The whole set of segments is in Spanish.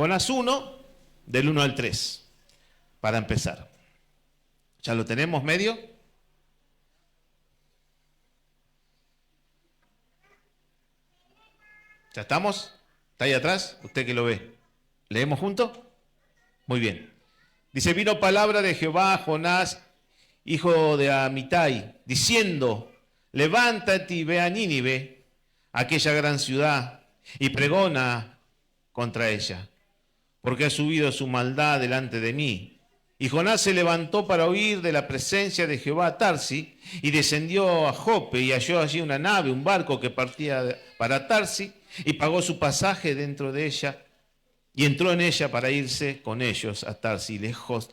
Jonás 1, del 1 al 3, para empezar. ¿Ya lo tenemos medio? ¿Ya estamos? ¿Está ahí atrás? ¿Usted que lo ve? ¿Leemos juntos? Muy bien. Dice, vino palabra de Jehová a Jonás, hijo de Amitai, diciendo, levántate y ve a Nínive, aquella gran ciudad, y pregona contra ella, porque ha subido su maldad delante de mí. Y Jonás se levantó para huir de la presencia de Jehová a Tarsi, y descendió a Jope, y halló allí una nave, un barco que partía para Tarsi, y pagó su pasaje dentro de ella, y entró en ella para irse con ellos a Tarsi,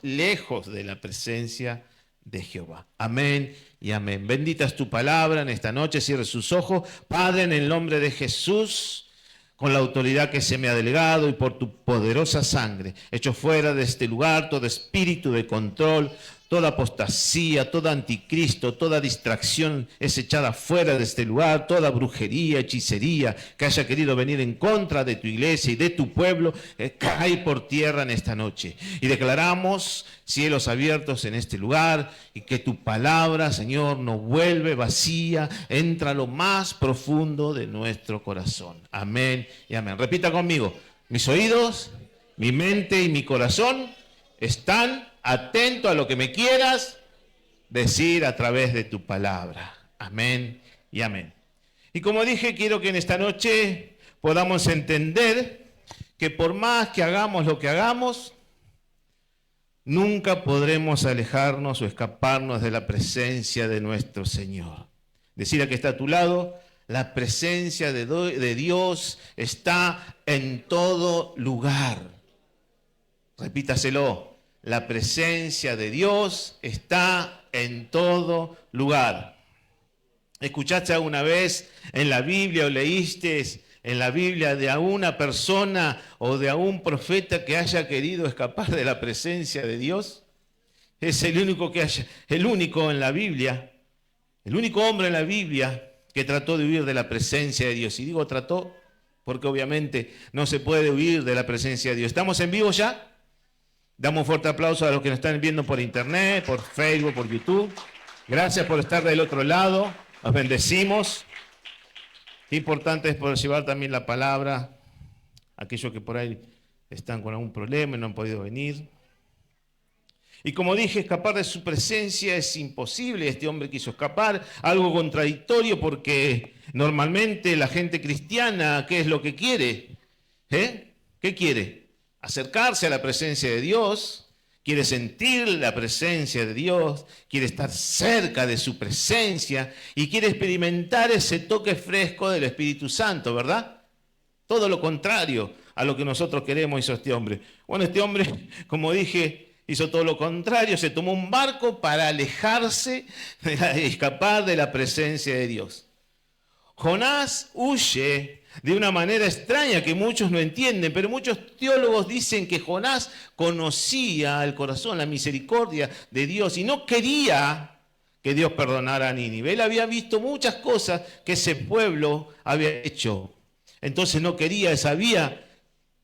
lejos de la presencia de Jehová. Amén y amén. Bendita es tu palabra en esta noche. Cierre sus ojos. Padre, en el nombre de Jesús, con la autoridad que se me ha delegado y por tu poderosa sangre, echo fuera de este lugar todo espíritu de control, toda apostasía, todo anticristo, toda distracción es echada fuera de este lugar, toda brujería, hechicería que haya querido venir en contra de tu iglesia y de tu pueblo, cae por tierra en esta noche. Y declaramos cielos abiertos en este lugar y que tu palabra, Señor, no vuelve vacía, entra a lo más profundo de nuestro corazón. Amén y amén. Repita conmigo, mis oídos, mi mente y mi corazón están atentos a lo que me quieras decir a través de tu palabra. Amén y amén. Y como dije, quiero que en esta noche podamos entender que por más que hagamos lo que hagamos, nunca podremos alejarnos o escaparnos de la presencia de nuestro Señor. Decir a que está a tu lado, la presencia de Dios está en todo lugar. Repítaselo. La presencia de Dios está en todo lugar. ¿Escuchaste alguna vez en la Biblia o leíste en la Biblia de alguna persona o de algún profeta que haya querido escapar de la presencia de Dios? Es el único en la Biblia, el único hombre en la Biblia que trató de huir de la presencia de Dios. Y digo trató porque obviamente no se puede huir de la presencia de Dios. ¿Estamos en vivo ya? Damos un fuerte aplauso a los que nos están viendo por internet, por Facebook, por YouTube. Gracias por estar del otro lado. Los bendecimos. Qué importante es poder llevar también la palabra a aquellos que por ahí están con algún problema y no han podido venir. Y como dije, escapar de su presencia es imposible. Este hombre quiso escapar, algo contradictorio porque normalmente la gente cristiana, ¿qué es lo que quiere? ¿Qué quiere? Acercarse a la presencia de Dios, quiere sentir la presencia de Dios, quiere estar cerca de su presencia y quiere experimentar ese toque fresco del Espíritu Santo, ¿verdad? Todo lo contrario a lo que nosotros queremos hizo este hombre. Bueno, este hombre, como dije, hizo todo lo contrario, se tomó un barco para alejarse, escapar de la presencia de Dios. Jonás huye de una manera extraña que muchos no entienden, pero muchos teólogos dicen que Jonás conocía el corazón, la misericordia de Dios y no quería que Dios perdonara a Nínive. Él había visto muchas cosas que ese pueblo había hecho. Entonces no quería, sabía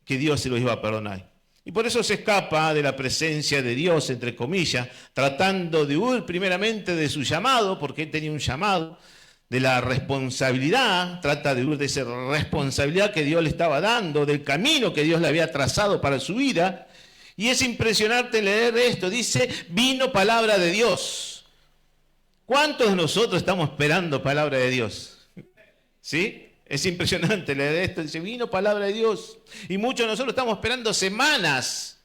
que Dios se los iba a perdonar. Y por eso se escapa de la presencia de Dios, entre comillas, tratando de huir primeramente de su llamado, porque él tenía un llamado, de la responsabilidad, trata de huir de esa responsabilidad que Dios le estaba dando, del camino que Dios le había trazado para su vida. Y es impresionante leer esto, dice, vino palabra de Dios. ¿Cuántos de nosotros estamos esperando palabra de Dios? ¿Sí? Es impresionante leer esto, dice, vino palabra de Dios. Y muchos de nosotros estamos esperando semanas,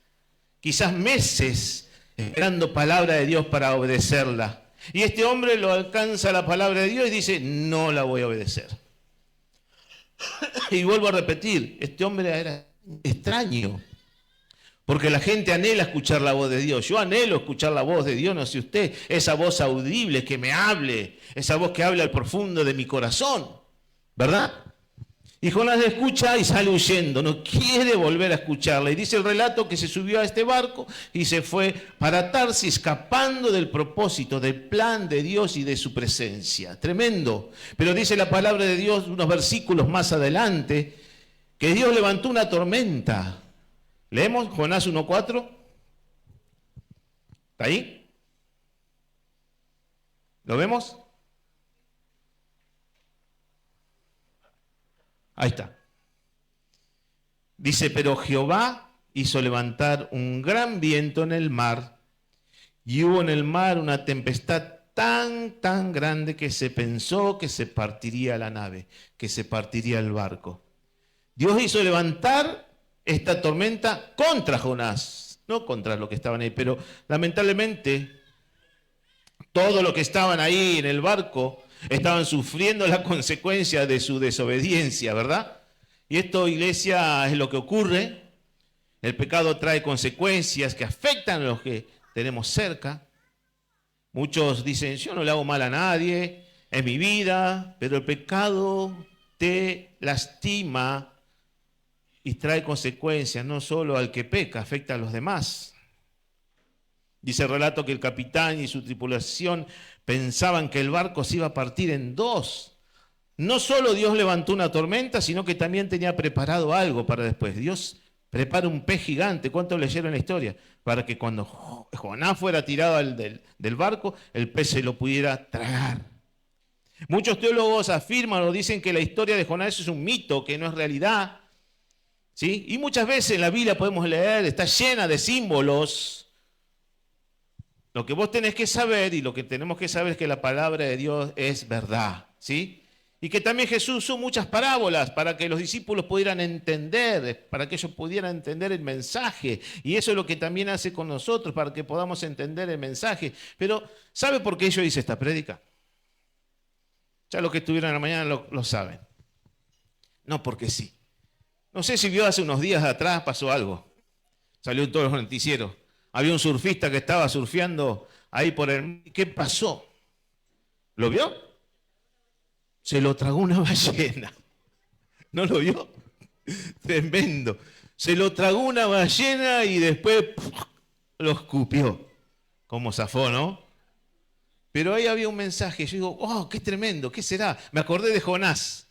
quizás meses, esperando palabra de Dios para obedecerla. Y este hombre lo alcanza la palabra de Dios y dice, no la voy a obedecer. Y vuelvo a repetir, este hombre era extraño, porque la gente anhela escuchar la voz de Dios. Yo anhelo escuchar la voz de Dios, no sé usted, esa voz audible que me hable, esa voz que habla al profundo de mi corazón, ¿verdad? Y Jonás la escucha y sale huyendo, no quiere volver a escucharla. Y dice el relato que se subió a este barco y se fue para Tarsis, escapando del propósito, del plan de Dios y de su presencia. Tremendo. Pero dice la palabra de Dios, unos versículos más adelante, que Dios levantó una tormenta Leemos Jonás 1:4. ¿Está ahí? ¿Lo vemos? Ahí está. Dice, pero Jehová hizo levantar un gran viento en el mar, y hubo en el mar una tempestad tan grande que se pensó que se partiría la nave, que se partiría el barco. Dios hizo levantar esta tormenta contra Jonás, no contra los que estaban ahí, pero lamentablemente todos los que estaban ahí en el barco estaban sufriendo la consecuencia de su desobediencia, ¿verdad? Y esto, iglesia, es lo que ocurre. El pecado trae consecuencias que afectan a los que tenemos cerca. Muchos dicen, yo no le hago mal a nadie en mi vida, pero el pecado te lastima y trae consecuencias, no solo al que peca, afecta a los demás. Dice el relato que el capitán y su tripulación pensaban que el barco se iba a partir en dos. No solo Dios levantó una tormenta, sino que también tenía preparado algo para después. Dios prepara un pez gigante. ¿Cuántos leyeron la historia? Para que cuando Jonás fuera tirado del barco, el pez se lo pudiera tragar. Muchos teólogos afirman o dicen que la historia de Jonás es un mito, que no es realidad. ¿Sí? Y muchas veces en la Biblia podemos leer, está llena de símbolos. Lo que vos tenés que saber y lo que tenemos que saber es que la palabra de Dios es verdad. ¿Sí? Y que también Jesús usó muchas parábolas para que los discípulos pudieran entender, para que ellos pudieran entender el mensaje. Y eso es lo que también hace con nosotros, para que podamos entender el mensaje. Pero, ¿sabe por qué yo hice esta prédica? Ya los que estuvieron en la mañana lo saben. No porque sí. No sé si vio hace unos días atrás, pasó algo. Salió en todos los noticieros. Había un surfista que estaba surfeando ahí por el... ¿Qué pasó? ¿Lo vio? Se lo tragó una ballena. ¿No lo vio? Tremendo. Se lo tragó una ballena y después lo escupió. Como zafó, ¿no? Pero ahí había un mensaje. Yo digo, oh, qué tremendo, ¿qué será? Me acordé de Jonás,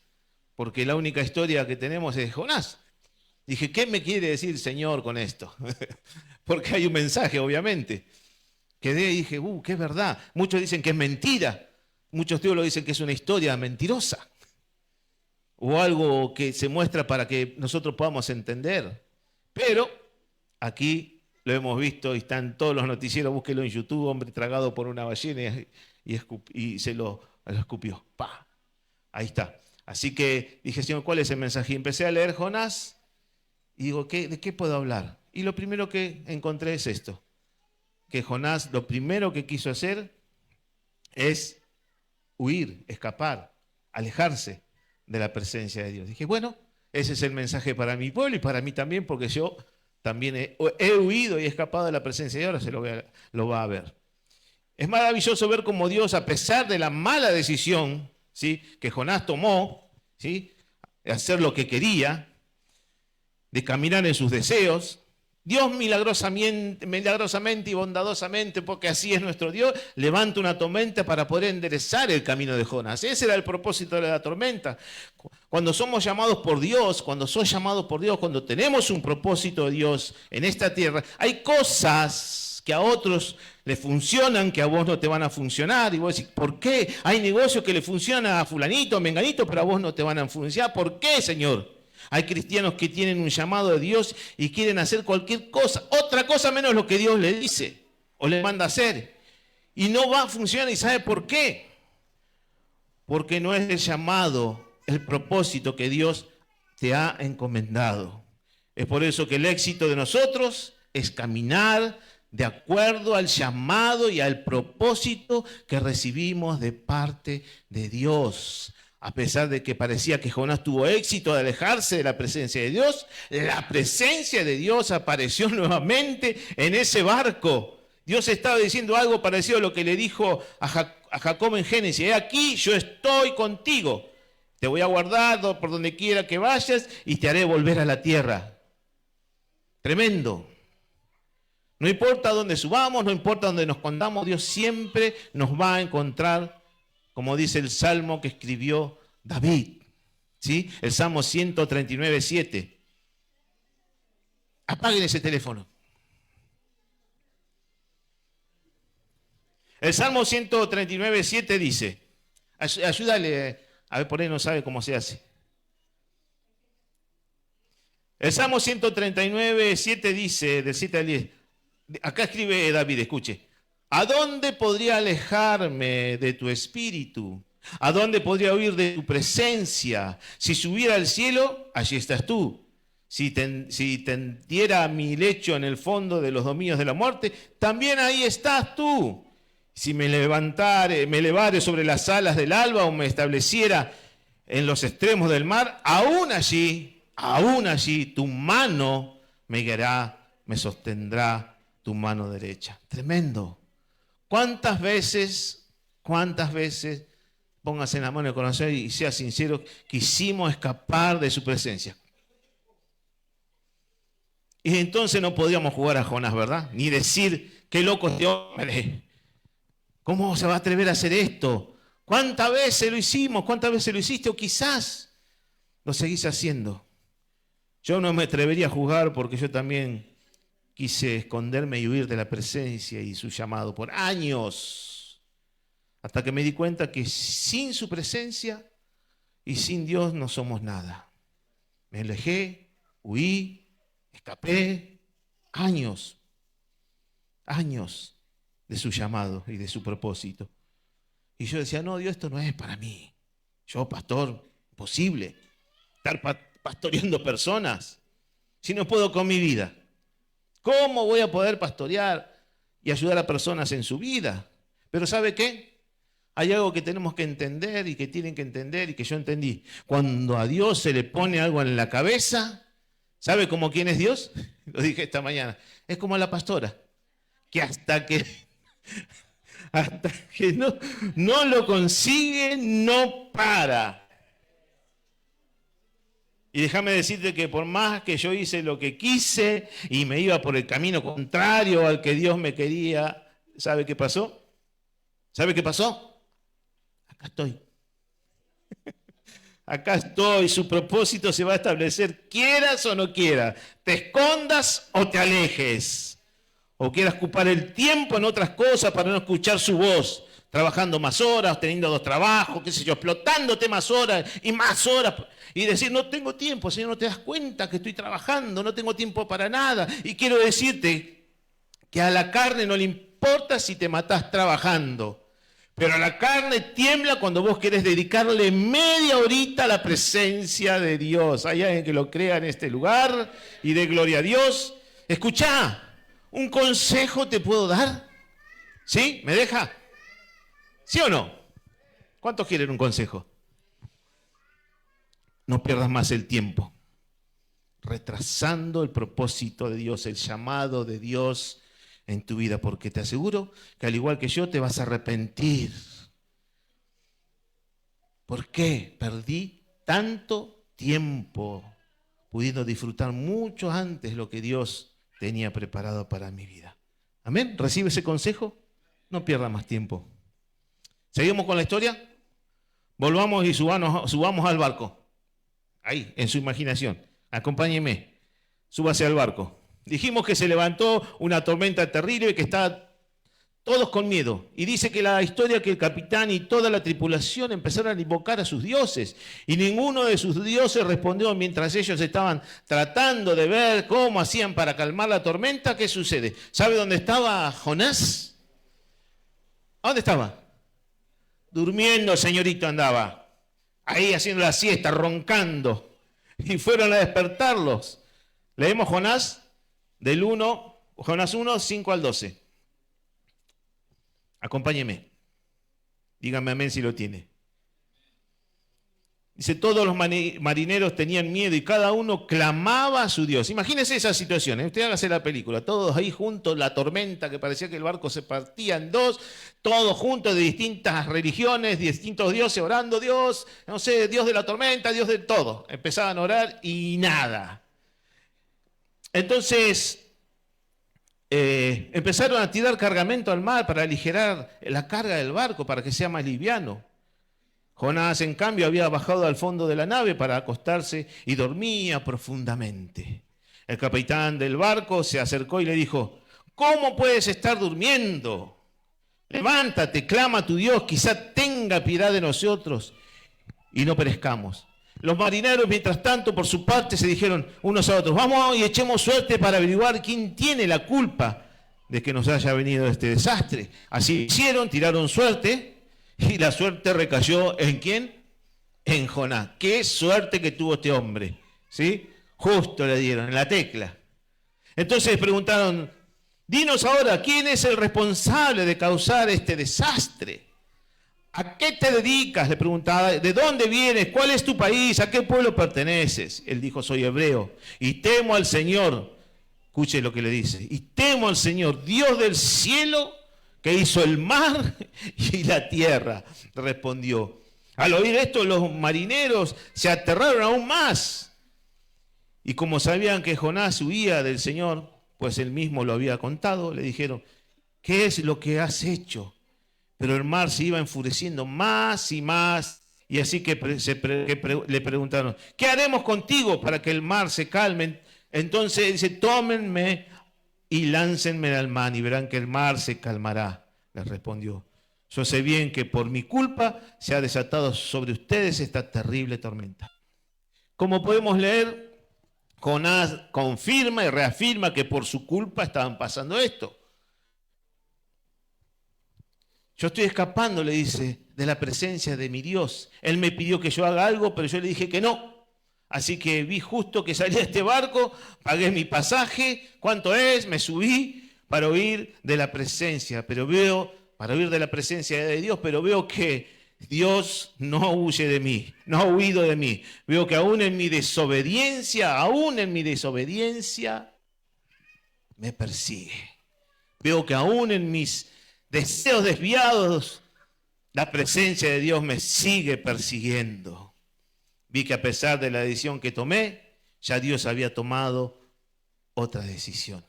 porque la única historia que tenemos es de Jonás. Dije, ¿qué me quiere decir el Señor con esto? Porque hay un mensaje, obviamente. Quedé y dije, qué es verdad. Muchos dicen que es mentira. Muchos teólogos dicen que es una historia mentirosa. O algo que se muestra para que nosotros podamos entender. Pero aquí lo hemos visto y están todos los noticieros, búsquelo en YouTube, hombre tragado por una ballena y se lo escupió. ¡Pah! Ahí está. Así que dije, Señor, ¿cuál es el mensaje? Y empecé a leer Jonás y digo, ¿de qué puedo hablar? Y lo primero que encontré es esto, que Jonás lo primero que quiso hacer es huir, escapar, alejarse de la presencia de Dios. Dije, bueno, ese es el mensaje para mi pueblo y para mí también, porque yo también he huido y he escapado de la presencia de Dios, ahora lo va a ver. Es maravilloso ver cómo Dios, a pesar de la mala decisión, ¿sí?, que Jonás tomó, ¿sí?, de hacer lo que quería, de caminar en sus deseos, Dios milagrosamente y bondadosamente, porque así es nuestro Dios, levanta una tormenta para poder enderezar el camino de Jonás. Ese era el propósito de la tormenta. Cuando somos llamados por Dios, cuando sos llamado por Dios, cuando tenemos un propósito de Dios en esta tierra, hay cosas que a otros le funcionan, que a vos no te van a funcionar. Y vos decís, ¿por qué? Hay negocios que le funcionan a fulanito, a menganito, pero a vos no te van a funcionar. ¿Por qué, Señor? Hay cristianos que tienen un llamado de Dios y quieren hacer cualquier cosa, otra cosa menos lo que Dios le dice o le manda a hacer. Y no va a funcionar. ¿Y sabe por qué? Porque no es el llamado, el propósito que Dios te ha encomendado. Es por eso que el éxito de nosotros es caminar de acuerdo al llamado y al propósito que recibimos de parte de Dios. A pesar de que parecía que Jonás tuvo éxito de alejarse de la presencia de Dios, la presencia de Dios apareció nuevamente en ese barco. Dios estaba diciendo algo parecido a lo que le dijo a Jacob en Génesis. Aquí yo estoy contigo. Te voy a guardar por donde quiera que vayas y te haré volver a la tierra. Tremendo. No importa dónde subamos, no importa dónde nos escondamos, Dios siempre nos va a encontrar, como dice el Salmo que escribió David, ¿sí? El Salmo 139:7. Apaguen ese teléfono. El Salmo 139:7 dice, ayúdale, a ver, por ahí no sabe cómo se hace. El Salmo 139:7 dice, del 7 al 10, acá escribe David, escuche, ¿a dónde podría alejarme de tu espíritu? ¿A dónde podría huir de tu presencia? Si subiera al cielo, allí estás tú. Si tendiera mi lecho en el fondo de los dominios de la muerte, también ahí estás tú. Si me levare sobre las alas del alba o me estableciera en los extremos del mar, aún allí, tu mano me guiará, me sostendrá tu mano derecha. Tremendo. ¿Cuántas veces, póngase en la mano el corazón y sea sincero, quisimos escapar de su presencia? Y entonces no podíamos jugar a Jonás, ¿verdad? Ni decir, qué loco este hombre. ¿Cómo se va a atrever a hacer esto? ¿Cuántas veces lo hicimos? ¿Cuántas veces lo hiciste? O quizás lo seguís haciendo. Yo no me atrevería a jugar porque yo también quise esconderme y huir de la presencia y su llamado por años. Hasta que me di cuenta que sin su presencia y sin Dios no somos nada. Me alejé, huí, escapé. Años de su llamado y de su propósito. Y yo decía, no, Dios, esto no es para mí. Yo, pastor, imposible estar pastoreando personas si no puedo con mi vida. ¿Cómo voy a poder pastorear y ayudar a personas en su vida? Pero ¿sabe qué? Hay algo que tenemos que entender y que tienen que entender y que yo entendí. Cuando a Dios se le pone algo en la cabeza, ¿sabe cómo quién es Dios? Lo dije esta mañana. Es como la pastora, que hasta que no lo consigue, no para. Y déjame decirte que por más que yo hice lo que quise y me iba por el camino contrario al que Dios me quería, ¿sabe qué pasó? ¿Sabe qué pasó? Acá estoy. Acá estoy, su propósito se va a establecer, quieras o no quieras, te escondas o te alejes, o quieras ocupar el tiempo en otras cosas para no escuchar su voz, trabajando más horas, teniendo 2 trabajos, qué sé yo, explotándote más horas, y decir, no tengo tiempo, Señor, no te das cuenta que estoy trabajando, no tengo tiempo para nada. Y quiero decirte que a la carne no le importa si te matás trabajando, pero a la carne tiembla cuando vos querés dedicarle media horita a la presencia de Dios. Hay alguien que lo crea en este lugar y dé gloria a Dios. Escuchá, un consejo te puedo dar. ¿Sí? ¿Me deja? ¿Sí o no? ¿Cuántos quieren un consejo? No pierdas más el tiempo retrasando el propósito de Dios, el llamado de Dios en tu vida, porque te aseguro que al igual que yo te vas a arrepentir. ¿Por qué? Perdí tanto tiempo pudiendo disfrutar mucho antes lo que Dios tenía preparado para mi vida. ¿Amén? ¿Recibe ese consejo? No pierda más tiempo. ¿Seguimos con la historia? Volvamos y subamos al barco. Ahí, en su imaginación. Acompáñeme. Súbase al barco. Dijimos que se levantó una tormenta terrible y que estaban todos con miedo. Y dice que la historia que el capitán y toda la tripulación empezaron a invocar a sus dioses. Y ninguno de sus dioses respondió mientras ellos estaban tratando de ver cómo hacían para calmar la tormenta. ¿Qué sucede? ¿Sabe dónde estaba Jonás? ¿A dónde estaba? Durmiendo el señorito andaba. Ahí haciendo la siesta, roncando. Y fueron a despertarlos. Leemos Jonás Jonás 1, 5 al 12. Acompáñeme. Dígame amén si lo tiene. Dice, todos los marineros tenían miedo y cada uno clamaba a su Dios. Imagínese esa situación, ¿eh? Usted hágase la película, todos ahí juntos, la tormenta que parecía que el barco se partía en dos, todos juntos de distintas religiones, de distintos dioses, orando, Dios, no sé, Dios de la tormenta, Dios de todo. Empezaban a orar y nada. Entonces, empezaron a tirar cargamento al mar para aligerar la carga del barco, para que sea más liviano. Jonás, en cambio, había bajado al fondo de la nave para acostarse y dormía profundamente. El capitán del barco se acercó y le dijo: ¿cómo puedes estar durmiendo? Levántate, clama a tu Dios, quizá tenga piedad de nosotros y no perezcamos. Los marineros, mientras tanto, por su parte, se dijeron unos a otros: vamos y echemos suerte para averiguar quién tiene la culpa de que nos haya venido este desastre. Así hicieron, tiraron suerte, y la suerte recayó ¿en quién? En Jonás. Qué suerte que tuvo este hombre, ¿sí? Justo le dieron en la tecla. Entonces preguntaron: dinos ahora, ¿quién es el responsable de causar este desastre? ¿A qué te dedicas? Le preguntaba. ¿De dónde vienes? ¿Cuál es tu país? ¿A qué pueblo perteneces? Él dijo: soy hebreo y temo al Señor. Escuche lo que le dice: y temo al Señor, Dios del cielo, que hizo el mar y la tierra. Respondió. Al oír esto, los marineros se aterraron aún más. Y como sabían que Jonás huía del Señor, pues él mismo lo había contado, le dijeron: ¿qué es lo que has hecho? Pero el mar se iba enfureciendo más y más, y así que le preguntaron: ¿qué haremos contigo para que el mar se calme? Entonces dice: tómenme y láncenme al mar y verán que el mar se calmará. Les respondió: yo sé bien que por mi culpa se ha desatado sobre ustedes esta terrible tormenta. Como podemos leer, Jonás confirma y reafirma que por su culpa estaban pasando esto. Yo estoy escapando, le dice, de la presencia de mi Dios. Él me pidió que yo haga algo, pero yo le dije que no. Así que vi justo que salía este barco, pagué mi pasaje, ¿cuánto es? Me subí para huir de la presencia, para huir de la presencia de Dios, pero veo que Dios no huye de mí, no ha huido de mí. Veo que aún en mi desobediencia, me persigue. Veo que aún en mis deseos desviados, la presencia de Dios me sigue persiguiendo. Vi que a pesar de la decisión que tomé, ya Dios había tomado otra decisión.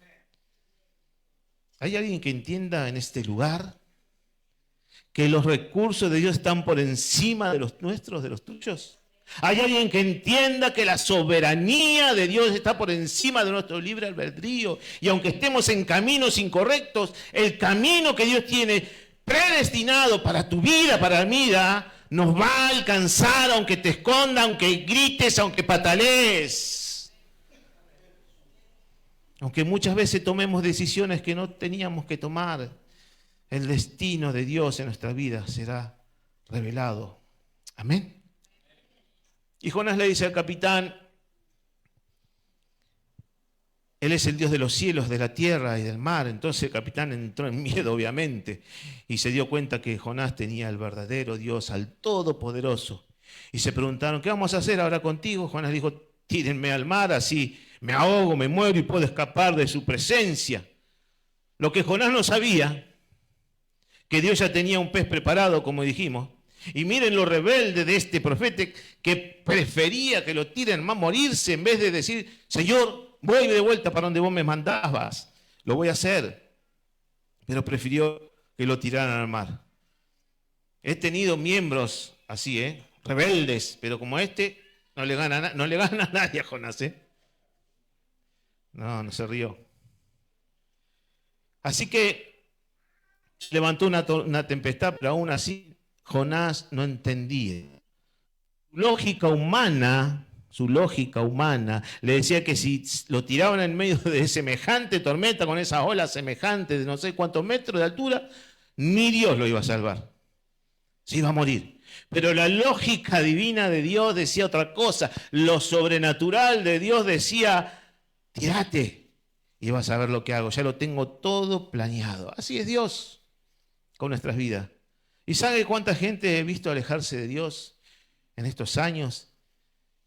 ¿Hay alguien que entienda en este lugar que los recursos de Dios están por encima de los nuestros, de los tuyos? ¿Hay alguien que entienda que la soberanía de Dios está por encima de nuestro libre albedrío? Y aunque estemos en caminos incorrectos, el camino que Dios tiene predestinado para tu vida, para mi vida, nos va a alcanzar aunque te esconda, aunque grites, aunque patalees. Aunque muchas veces tomemos decisiones que no teníamos que tomar, el destino de Dios en nuestra vida será revelado. Amén. Y Jonás le dice al capitán: Él es el Dios de los cielos, de la tierra y del mar. Entonces el capitán entró en miedo, obviamente, y se dio cuenta que Jonás tenía al verdadero Dios, al Todopoderoso. Y se preguntaron: ¿qué vamos a hacer ahora contigo? Jonás dijo: tírenme al mar, así me ahogo, me muero y puedo escapar de su presencia. Lo que Jonás no sabía, que Dios ya tenía un pez preparado, como dijimos. Y miren lo rebelde de este profeta, que prefería que lo tiren a morirse en vez de decir: Señor, voy de vuelta para donde vos me mandabas, lo voy a hacer. Pero prefirió que lo tiraran al mar. He tenido miembros así, rebeldes, pero como este, no le gana a nadie a Jonás, No se rió. Así que levantó una tempestad, pero aún así Jonás no entendía. Su lógica humana le decía que si lo tiraban en medio de semejante tormenta, con esas olas semejantes de no sé cuántos metros de altura, ni Dios lo iba a salvar. Se iba a morir. Pero la lógica divina de Dios decía otra cosa. Lo sobrenatural de Dios decía: tírate y vas a ver lo que hago. Ya lo tengo todo planeado. Así es Dios con nuestras vidas. ¿Y sabe cuánta gente he visto alejarse de Dios en estos años?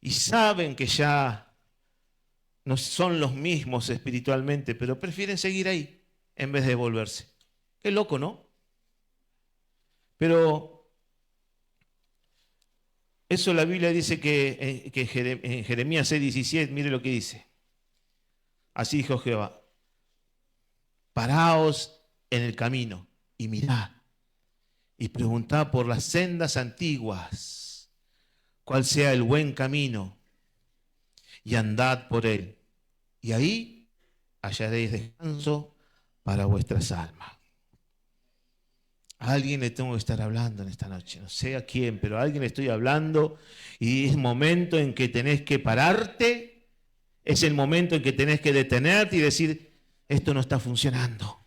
Y saben que ya no son los mismos espiritualmente, pero prefieren seguir ahí en vez de volverse. Qué loco, ¿no? Pero eso la Biblia dice que en Jeremías 6:17, mire lo que dice. Así dijo Jehová: paraos en el camino y mirad y preguntad por las sendas antiguas, cuál sea el buen camino, y andad por él. y ahí hallaréis descanso para vuestras almas. A alguien le tengo que estar hablando en esta noche, no sé a quién, pero a alguien le estoy hablando y es momento en que tenés que pararte, es el momento en que tenés que detenerte y decir, esto no está funcionando,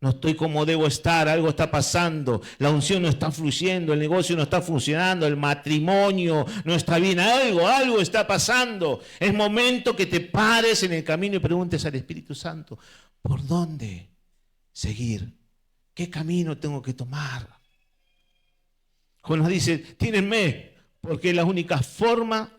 no estoy como debo estar, algo está pasando, la unción no está fluyendo, el negocio no está funcionando, el matrimonio no está bien, algo está pasando. Es momento que te pares en el camino y preguntes al Espíritu Santo, ¿por dónde seguir? ¿Qué camino tengo que tomar? Jonás dice, tínenme, porque es la única forma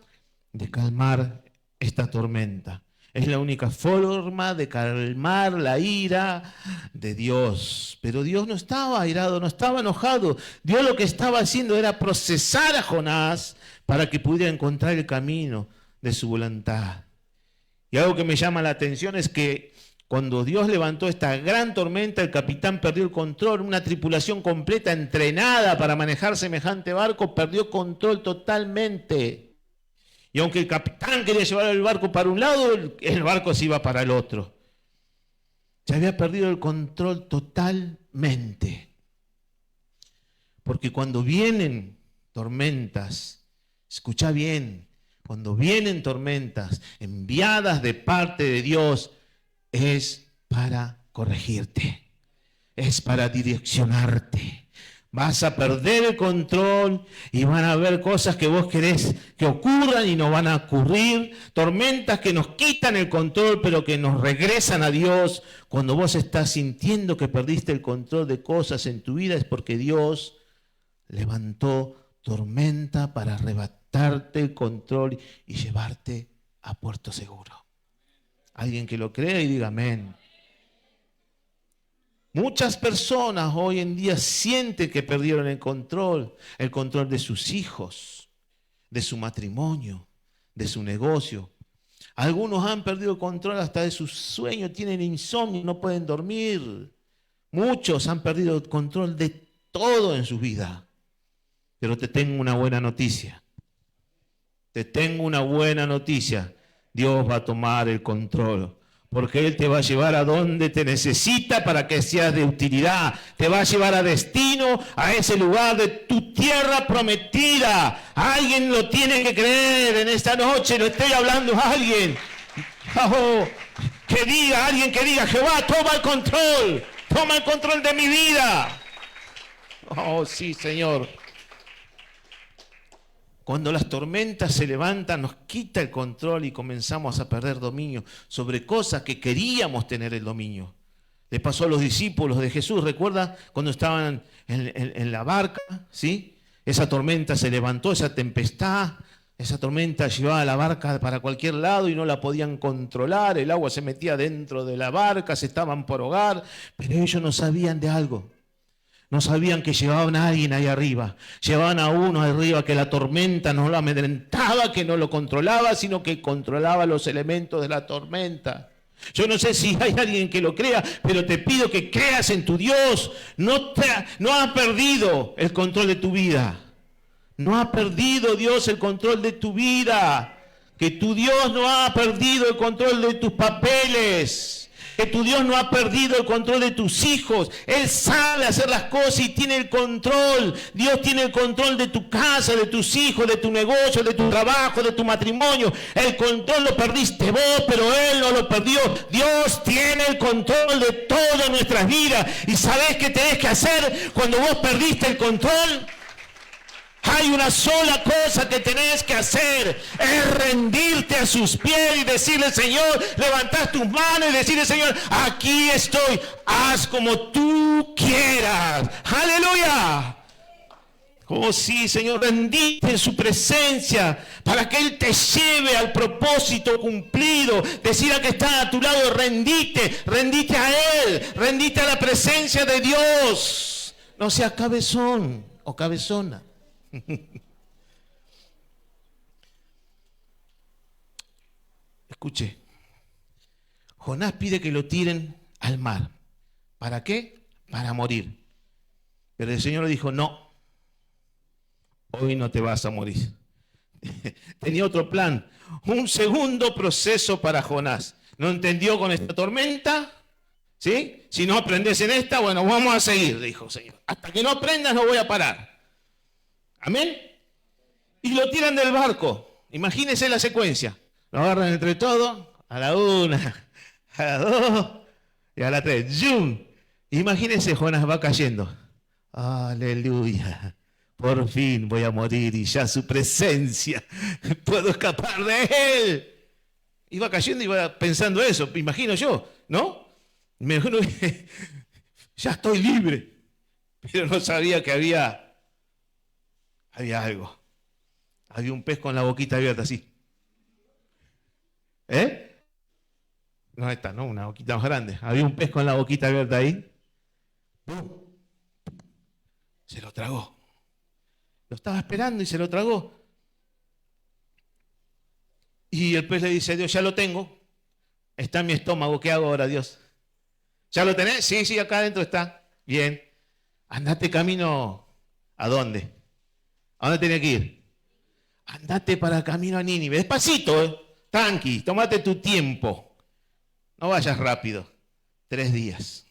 de calmar esta tormenta. Es la única forma de calmar la ira de Dios. Pero Dios no estaba airado, no estaba enojado. Dios lo que estaba haciendo era procesar a Jonás para que pudiera encontrar el camino de su voluntad. Y algo que me llama la atención es que cuando Dios levantó esta gran tormenta, el capitán perdió el control. Una tripulación completa, entrenada para manejar semejante barco, perdió control totalmente. Y aunque el capitán quería llevar el barco para un lado, el barco se iba para el otro. Se había perdido el control totalmente. Porque cuando vienen tormentas, escucha bien, cuando vienen tormentas enviadas de parte de Dios, es para corregirte, es para direccionarte. Vas a perder el control y van a haber cosas que vos querés que ocurran y no van a ocurrir. Tormentas que nos quitan el control, pero que nos regresan a Dios. Cuando vos estás sintiendo que perdiste el control de cosas en tu vida, es porque Dios levantó tormenta para arrebatarte el control y llevarte a puerto seguro. Alguien que lo crea y diga amén. Muchas personas hoy en día sienten que perdieron el control de sus hijos, de su matrimonio, de su negocio. Algunos han perdido el control hasta de sus sueños, tienen insomnio, no pueden dormir. Muchos han perdido el control de todo en su vida. Pero te tengo una buena noticia. Te tengo una buena noticia. Dios va a tomar el control, porque Él te va a llevar a donde te necesita para que seas de utilidad. Te va a llevar a destino, a ese lugar de tu tierra prometida. Alguien lo tiene que creer en esta noche, lo estoy hablando a alguien. Oh, alguien que diga, Jehová, toma el control de mi vida. Oh, sí, Señor. Cuando las tormentas se levantan, nos quita el control y comenzamos a perder dominio sobre cosas que queríamos tener el dominio. Le pasó a los discípulos de Jesús, ¿recuerda? Cuando estaban en la barca, ¿sí? Esa tormenta se levantó, esa tempestad, esa tormenta llevaba la barca para cualquier lado y no la podían controlar, el agua se metía dentro de la barca, se estaban por ahogar, pero ellos no sabían de algo. No sabían que llevaban a alguien ahí arriba. Llevaban a uno arriba que la tormenta no lo amedrentaba, que no lo controlaba, sino que controlaba los elementos de la tormenta. Yo no sé si hay alguien que lo crea, pero te pido que creas en tu Dios. No ha perdido el control de tu vida. No ha perdido Dios el control de tu vida. Que tu Dios no ha perdido el control de tus papeles. Que tu Dios no ha perdido el control de tus hijos. Él sabe hacer las cosas y tiene el control. Dios tiene el control de tu casa, de tus hijos, de tu negocio, de tu trabajo, de tu matrimonio. El control lo perdiste vos, pero Él no lo perdió. Dios tiene el control de todas nuestras vidas. ¿Y sabés qué tenés que hacer cuando vos perdiste el control? Hay una sola cosa que tenés que hacer, es rendirte a sus pies y decirle, Señor, levantás tus manos y decirle, Señor, aquí estoy, haz como tú quieras. ¡Aleluya! Oh sí, Señor, rendite en su presencia para que Él te lleve al propósito cumplido. Decir a que está a tu lado, rendite a Él, rendite a la presencia de Dios. No seas cabezón o cabezona. Escuche, Jonás pide que lo tiren al mar. ¿Para qué? Para morir. Pero el Señor le dijo, no, hoy no te vas a morir. Tenía otro plan, un segundo proceso para Jonás. no entendió con esta tormenta, ¿sí? Si no aprendes en esta, bueno, vamos a seguir, dijo el Señor. Hasta que no aprendas no voy a parar. Amén. Y lo tiran del barco. Imagínense la secuencia. Lo agarran entre todos, a la 1, a la 2 y a la 3. ¡Yum! Imagínense, Jonás va cayendo. Aleluya. Por fin voy a morir y ya su presencia puedo escapar de él. Iba cayendo y iba pensando eso, imagino yo, ¿no? Me imagino que ya estoy libre, pero no sabía que había algo. Había un pez con la boquita abierta así. ¿Eh? No esta, no, una boquita más grande. Había un pez con la boquita abierta ahí. ¡Pum! Se lo tragó. Lo estaba esperando y se lo tragó. Y el pez le dice a Dios, ya lo tengo. Está en mi estómago, ¿qué hago ahora, Dios? ¿Ya lo tenés? Sí, sí, acá adentro está. Bien. Andate camino, ¿a dónde? ¿A dónde tenés que ir? Andate para camino a Nínive. Despacito, tranqui, tómate tu tiempo. No vayas rápido. 3 días.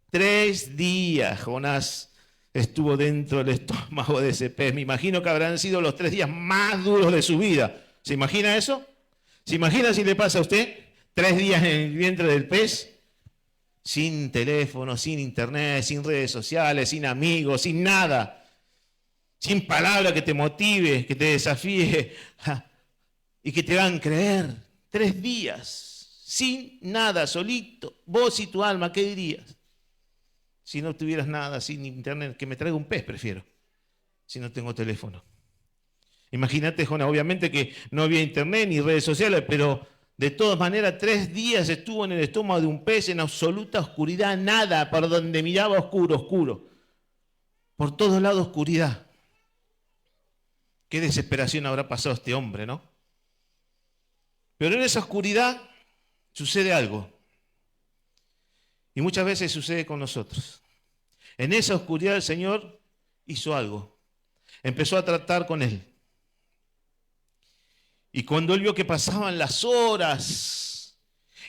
3 días, Jonás estuvo dentro del estómago de ese pez. Me imagino que habrán sido los 3 días más duros de su vida. ¿Se imagina eso? ¿Se imagina si le pasa a usted 3 días en el vientre del pez? Sin teléfono, sin internet, sin redes sociales, sin amigos, sin nada. Sin palabra que te motive, que te desafíe y que te hagan creer. 3 días, sin nada, solito. Vos y tu alma, ¿qué dirías? Si no tuvieras nada, sin internet, que me traiga un pez, prefiero, si no tengo teléfono. Imagínate, Jonás, obviamente que no había internet ni redes sociales, pero de todas maneras 3 días estuvo en el estómago de un pez en absoluta oscuridad, nada, por donde miraba oscuro, oscuro. Por todos lados oscuridad. Qué desesperación habrá pasado este hombre, ¿no? Pero en esa oscuridad sucede algo. Y muchas veces sucede con nosotros. En esa oscuridad el Señor hizo algo. Empezó a tratar con él. Y cuando él vio que pasaban las horas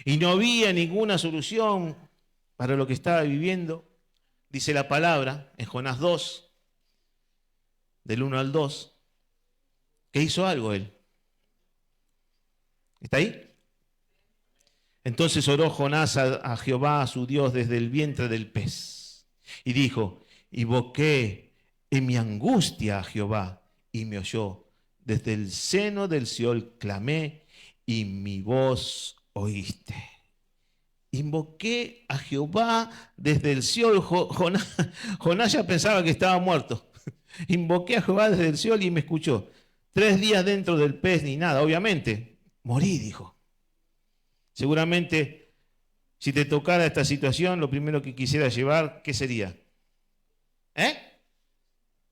y no había ninguna solución para lo que estaba viviendo, dice la palabra en Jonás 2, del 1 al 2, que hizo algo él. ¿Está ahí? Entonces oró Jonás a Jehová, a su Dios, desde el vientre del pez. Y dijo, invoqué en mi angustia a Jehová, y me oyó. Desde el seno del Seol clamé, y mi voz oíste. Invoqué a Jehová desde el Seol. Jonás ya pensaba que estaba muerto. Invoqué a Jehová desde el Seol y me escuchó. 3 días dentro del pez ni nada, obviamente. Morí, dijo. Seguramente, si te tocara esta situación, lo primero que quisiera llevar, ¿qué sería?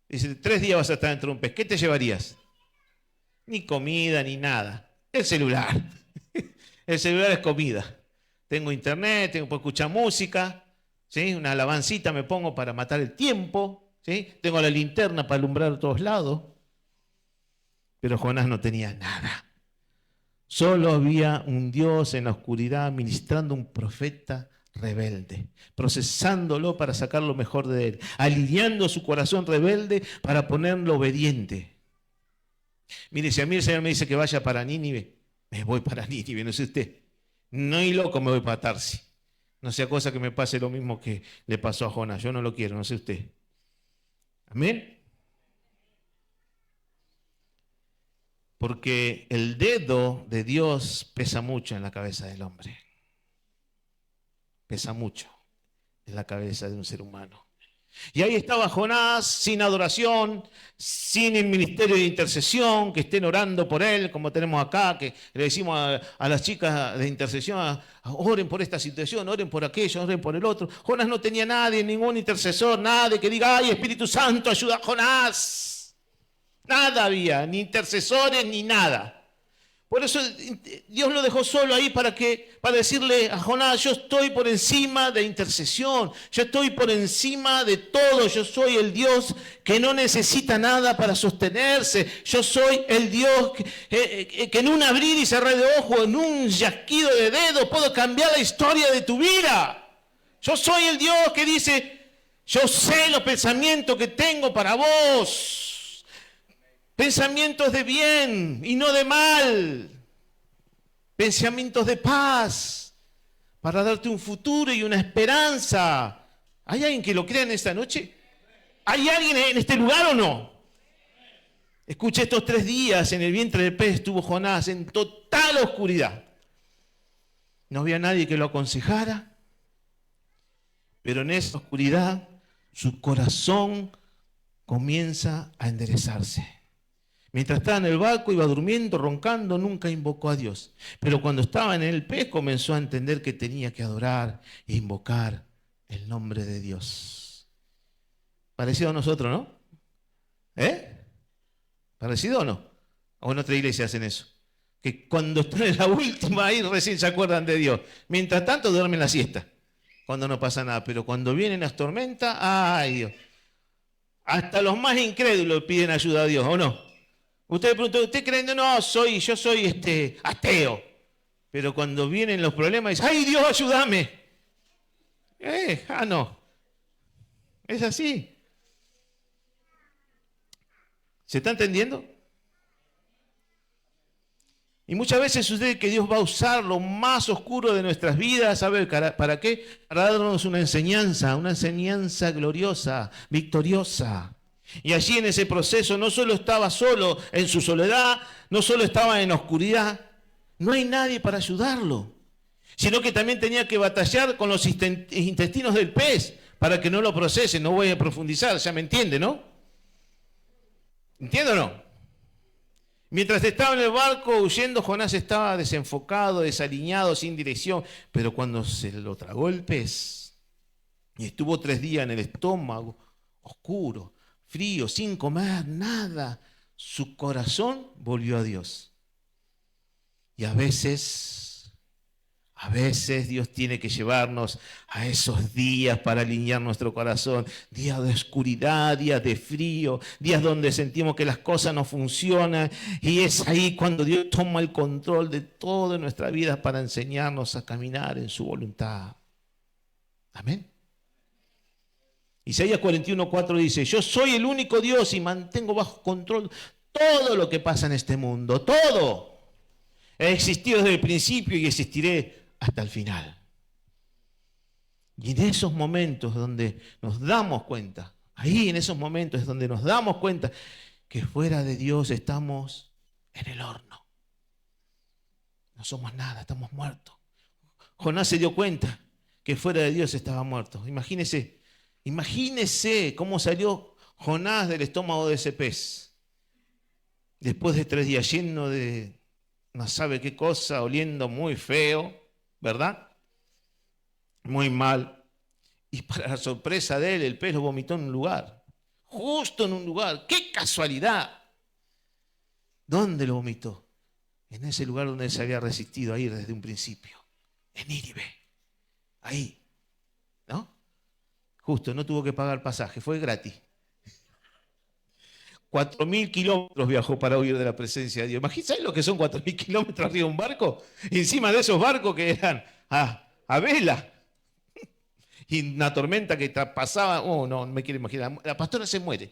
Dice, 3 días vas a estar dentro de un pez. ¿Qué te llevarías? Ni comida, ni nada. El celular. El celular es comida. Tengo internet, puedo escuchar música, ¿sí? Una alabancita me pongo para matar el tiempo, ¿sí? Tengo la linterna para alumbrar a todos lados. Pero Jonás no tenía nada. Solo había un Dios en la oscuridad ministrando un profeta rebelde, procesándolo para sacar lo mejor de él, alineando su corazón rebelde para ponerlo obediente. Mire, si a mí el Señor me dice que vaya para Nínive, me voy para Nínive, no sé usted. No hay loco, me voy para Tarsis. No sea cosa que me pase lo mismo que le pasó a Jonás. Yo no lo quiero, no sé usted. Amén. Porque el dedo de Dios pesa mucho en la cabeza del hombre. Pesa mucho en la cabeza de un ser humano. Y ahí estaba Jonás sin adoración, sin el ministerio de intercesión, que estén orando por él, como tenemos acá, que le decimos a las chicas de intercesión, oren por esta situación, oren por aquello, oren por el otro. Jonás no tenía nadie, ningún intercesor, nadie que diga, ay, Espíritu Santo, ayuda a Jonás. Nada había, ni intercesores, ni nada. Por eso Dios lo dejó solo ahí para decirle a Jonás, yo estoy por encima de intercesión, yo estoy por encima de todo, yo soy el Dios que no necesita nada para sostenerse, yo soy el Dios que en un abrir y cerrar de ojo, en un chasquido de dedo, puedo cambiar la historia de tu vida. Yo soy el Dios que dice, yo sé los pensamientos que tengo para vos. Pensamientos de bien y no de mal. Pensamientos de paz para darte un futuro y una esperanza. ¿Hay alguien que lo crea en esta noche? ¿Hay alguien en este lugar o no? Escucha, estos 3 días en el vientre del pez estuvo Jonás en total oscuridad. No había nadie que lo aconsejara, pero en esa oscuridad su corazón comienza a enderezarse. Mientras estaba en el barco, iba durmiendo, roncando, nunca invocó a Dios. Pero cuando estaba en el pez, comenzó a entender que tenía que adorar e invocar el nombre de Dios. Parecido a nosotros, ¿no? ¿Parecido o no? O en otra iglesia hacen eso. Que cuando están en la última, ahí recién se acuerdan de Dios. Mientras tanto, duermen la siesta. Cuando no pasa nada. Pero cuando vienen las tormentas, ¡ay Dios! Hasta los más incrédulos piden ayuda a Dios, ¿o no? Usted pregunta, ¿usted cree? No, yo soy ateo. Pero cuando vienen los problemas, dice, ¡ay, Dios, ayúdame! No. Es así. ¿Se está entendiendo? Y muchas veces sucede que Dios va a usar lo más oscuro de nuestras vidas. ¿Sabe para qué? Para darnos una enseñanza gloriosa, victoriosa. Y allí en ese proceso no solo estaba solo en su soledad, no solo estaba en oscuridad, no hay nadie para ayudarlo, sino que también tenía que batallar con los intestinos del pez para que no lo procesen. No voy a profundizar, ya me entiende, ¿no? ¿Entiende o no? Mientras estaba en el barco huyendo, Jonás estaba desenfocado, desaliñado, sin dirección, pero cuando se lo tragó el pez y estuvo 3 días en el estómago, oscuro, frío, sin comer, nada, su corazón volvió a Dios. Y a veces Dios tiene que llevarnos a esos días para alinear nuestro corazón. Días de oscuridad, días de frío, días donde sentimos que las cosas no funcionan. Y es ahí cuando Dios toma el control de toda nuestra vida para enseñarnos a caminar en su voluntad. Amén. Isaías 41:4 dice, yo soy el único Dios y mantengo bajo control todo lo que pasa en este mundo, todo. He existido desde el principio y existiré hasta el final. Y en esos momentos donde nos damos cuenta, ahí en esos momentos es donde nos damos cuenta que fuera de Dios estamos en el horno. No somos nada, estamos muertos. Jonás se dio cuenta que fuera de Dios estaba muerto. Imagínese cómo salió Jonás del estómago de ese pez. Después de 3 días lleno de no sabe qué cosa, oliendo muy feo, ¿verdad? Muy mal. Y para la sorpresa de él, el pez lo vomitó en un lugar. Justo en un lugar. ¡Qué casualidad! ¿Dónde lo vomitó? En ese lugar donde él se había resistido a ir desde un principio. En Nínive. Ahí. ¿No? Justo, no tuvo que pagar pasaje, fue gratis. 4.000 kilómetros viajó para huir de la presencia de Dios. Imagínense lo que son 4.000 kilómetros arriba de un barco. Y encima de esos barcos que eran a vela. Y una tormenta que pasaba. Oh, no me quiero imaginar. La pastora se muere.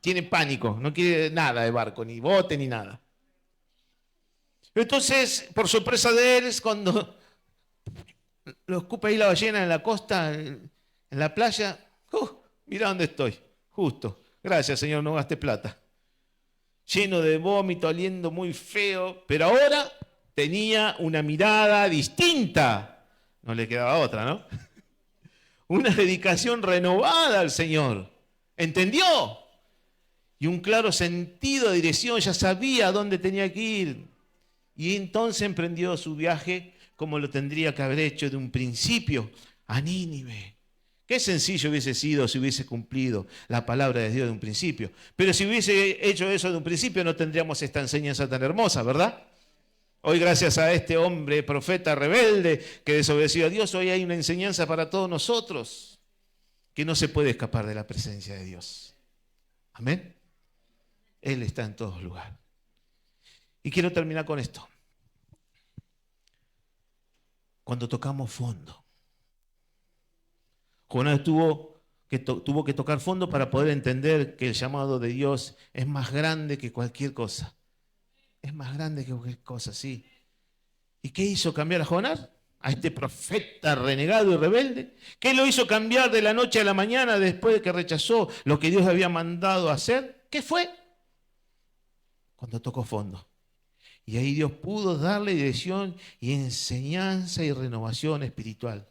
Tiene pánico, no quiere nada de barco, ni bote, ni nada. Entonces, por sorpresa de él, es cuando lo escupe ahí la ballena en la costa, en la playa. Mira dónde estoy, justo. Gracias, Señor, no gasté plata. Lleno de vómito, oliendo muy feo, pero ahora tenía una mirada distinta. No le quedaba otra, ¿no? Una dedicación renovada al Señor. ¿Entendió? Y un claro sentido de dirección, ya sabía a dónde tenía que ir. Y entonces emprendió su viaje como lo tendría que haber hecho de un principio, a Nínive. Qué sencillo hubiese sido si hubiese cumplido la palabra de Dios de un principio. Pero si hubiese hecho eso de un principio no tendríamos esta enseñanza tan hermosa, ¿verdad? Hoy, gracias a este hombre, profeta rebelde, que desobedeció a Dios, hoy hay una enseñanza para todos nosotros, que no se puede escapar de la presencia de Dios. Amén. Él está en todos lugares. Y quiero terminar con esto. Cuando tocamos fondo, Jonás tuvo que tocar fondo para poder entender que el llamado de Dios es más grande que cualquier cosa. Es más grande que cualquier cosa, sí. ¿Y qué hizo cambiar a Jonás? A este profeta renegado y rebelde. ¿Qué lo hizo cambiar de la noche a la mañana después de que rechazó lo que Dios había mandado hacer? ¿Qué fue? Cuando tocó fondo. Y ahí Dios pudo darle dirección y enseñanza y renovación espiritual.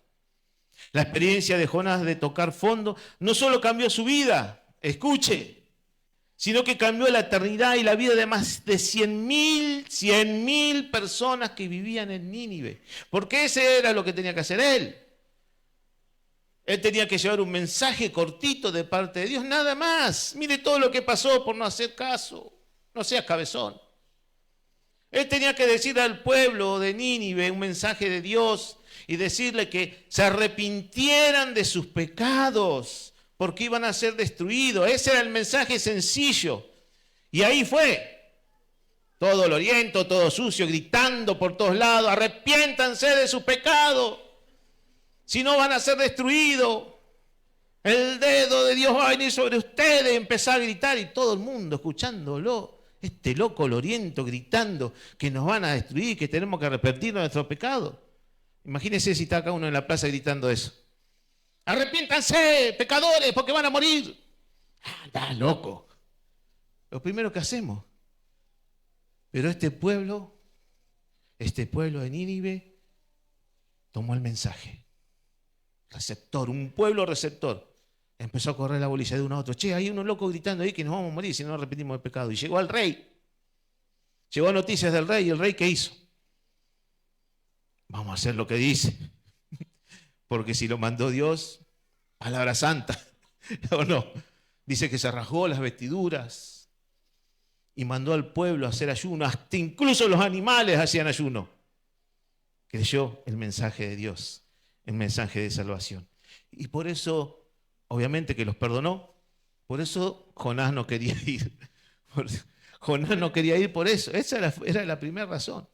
La experiencia de Jonás de tocar fondo no solo cambió su vida, escuche, sino que cambió la eternidad y la vida de más de 100.000 personas que vivían en Nínive. Porque ese era lo que tenía que hacer él. Él tenía que llevar un mensaje cortito de parte de Dios, nada más. Mire todo lo que pasó por no hacer caso. No seas cabezón. Él tenía que decir al pueblo de Nínive un mensaje de Dios y decirle que se arrepintieran de sus pecados porque iban a ser destruidos. Ese era el mensaje sencillo. Y ahí fue. Todo oloriento, todo sucio, gritando por todos lados, arrepiéntanse de sus pecados, si no van a ser destruidos. El dedo de Dios va a venir sobre ustedes, y empezar a gritar y todo el mundo escuchándolo. Este loco oloriento gritando que nos van a destruir, que tenemos que arrepentirnos de nuestros pecados. Imagínense si está acá uno en la plaza gritando eso. Arrepiéntanse, pecadores, porque van a morir. Está loco. Lo primero que hacemos. Pero este pueblo de Nínive, tomó el mensaje. Receptor, un pueblo receptor. Empezó a correr la bolilla de uno a otro. Che, hay unos locos gritando ahí que nos vamos a morir si no nos arrepentimos del pecado. Y llegó al rey. Llegó a noticias del rey. ¿Y el rey qué hizo? Vamos a hacer lo que dice. Porque si lo mandó Dios, palabra santa. ¿O no? Dice que se rasgó las vestiduras y mandó al pueblo a hacer ayuno. Hasta incluso los animales hacían ayuno. Creyó el mensaje de Dios, el mensaje de salvación. Y por eso, obviamente que los perdonó. Por eso Jonás no quería ir. Jonás no quería ir por eso. Esa era la primera razón.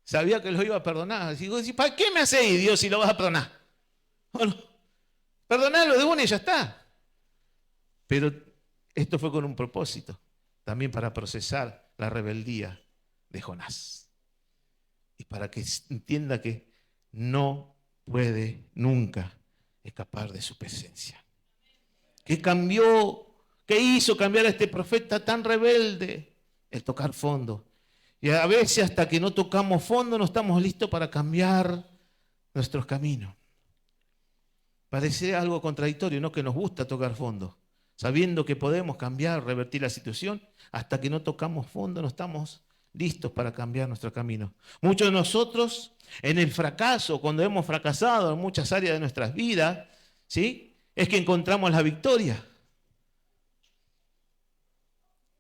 Sabía que los iba a perdonar. Digo, ¿para qué me hace ir, Dios, si lo vas a perdonar? Bueno, perdonarlo de una y ya está. Pero esto fue con un propósito. También para procesar la rebeldía de Jonás. Y para que entienda que no puede nunca escapar de su presencia. ¿Qué cambió? ¿Qué hizo cambiar a este profeta tan rebelde? El tocar fondo. Y a veces hasta que no tocamos fondo no estamos listos para cambiar nuestros caminos. Parece algo contradictorio, ¿no? Que nos gusta tocar fondo, sabiendo que podemos cambiar, revertir la situación. Hasta que no tocamos fondo no estamos listos para cambiar nuestro camino. Muchos de nosotros en el fracaso, cuando hemos fracasado en muchas áreas de nuestras vidas, ¿sí?, es que encontramos la victoria.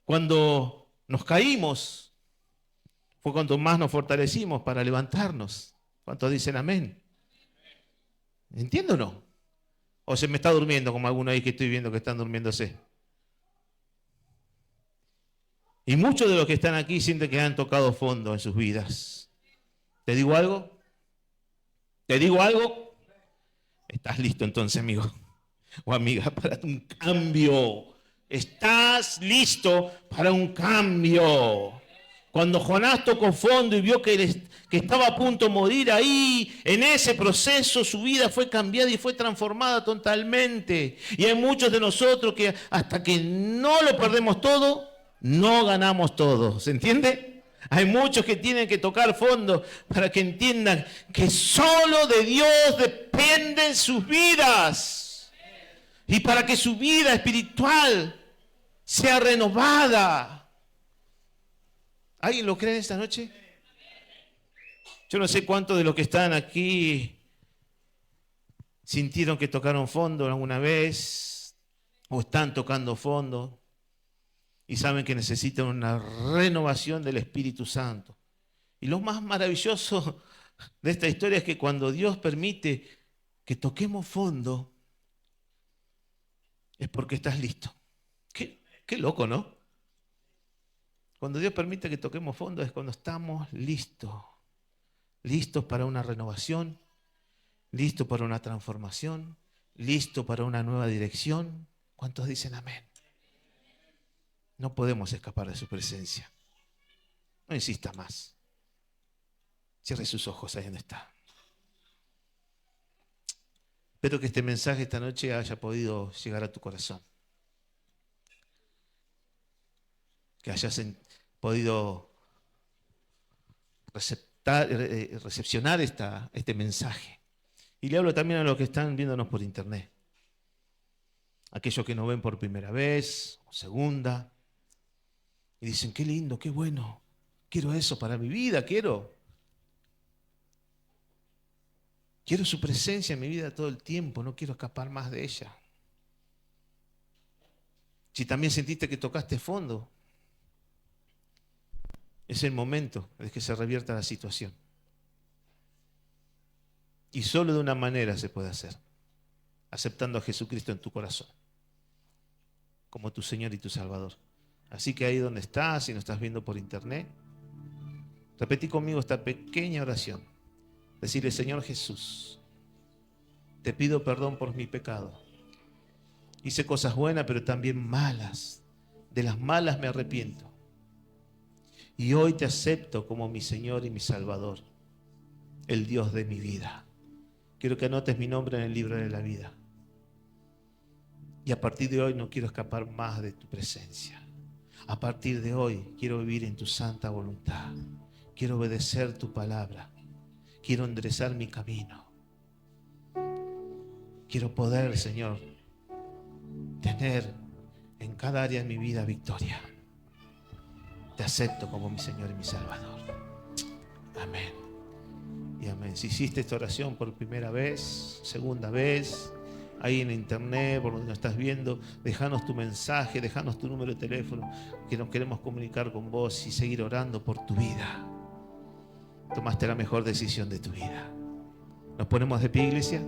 Cuando nos caímos, fue cuando más nos fortalecimos para levantarnos. ¿Cuántos dicen amén? ¿Entiendo o no? ¿O se me está durmiendo como alguno ahí que estoy viendo que están durmiéndose? Y muchos de los que están aquí sienten que han tocado fondo en sus vidas. ¿Te digo algo? ¿Te digo algo? ¿Estás listo entonces, amigo o amiga, para un cambio? ¿Estás listo para un cambio? Cuando Jonás tocó fondo y vio que estaba a punto de morir ahí, en ese proceso su vida fue cambiada y fue transformada totalmente. Y hay muchos de nosotros que hasta que no lo perdemos todo, no ganamos todo. ¿Se entiende? Hay muchos que tienen que tocar fondo para que entiendan que solo de Dios dependen sus vidas. Y para que su vida espiritual sea renovada. ¿Alguien lo cree esta noche? Yo no sé cuántos de los que están aquí sintieron que tocaron fondo alguna vez o están tocando fondo y saben que necesitan una renovación del Espíritu Santo. Y lo más maravilloso de esta historia es que cuando Dios permite que toquemos fondo, es porque estás listo. Qué loco, ¿no? Cuando Dios permite que toquemos fondo es cuando estamos listos. Listos para una renovación, listos para una transformación, listos para una nueva dirección. ¿Cuántos dicen amén? No podemos escapar de su presencia. No insista más. Cierre sus ojos ahí donde está. Espero que este mensaje esta noche haya podido llegar a tu corazón. Que hayas podido recepcionar este mensaje. Y le hablo también a los que están viéndonos por internet. Aquellos que nos ven por primera vez o segunda. Y dicen, qué lindo, qué bueno. Quiero eso para mi vida, quiero su presencia en mi vida todo el tiempo, no quiero escapar más de ella. Si también sentiste que tocaste fondo, es el momento de que se revierta la situación. Y solo de una manera se puede hacer, aceptando a Jesucristo en tu corazón, como tu Señor y tu Salvador. Así que ahí donde estás, si nos estás viendo por internet, repetí conmigo esta pequeña oración. Decirle, Señor Jesús, te pido perdón por mi pecado. Hice cosas buenas, pero también malas. De las malas me arrepiento. Y hoy te acepto como mi Señor y mi Salvador, el Dios de mi vida. Quiero que anotes mi nombre en el libro de la vida. Y a partir de hoy no quiero escapar más de tu presencia. A partir de hoy quiero vivir en tu santa voluntad. Quiero obedecer tu palabra. Quiero enderezar mi camino. Quiero poder, Señor, tener en cada área de mi vida victoria. Te acepto como mi Señor y mi Salvador. Amén. Y amén. Si hiciste esta oración por primera vez, segunda vez, ahí en internet, por donde nos estás viendo, déjanos tu mensaje, déjanos tu número de teléfono, que nos queremos comunicar con vos y seguir orando por tu vida. Tomaste la mejor decisión de tu vida. Nos ponemos de pie, iglesia.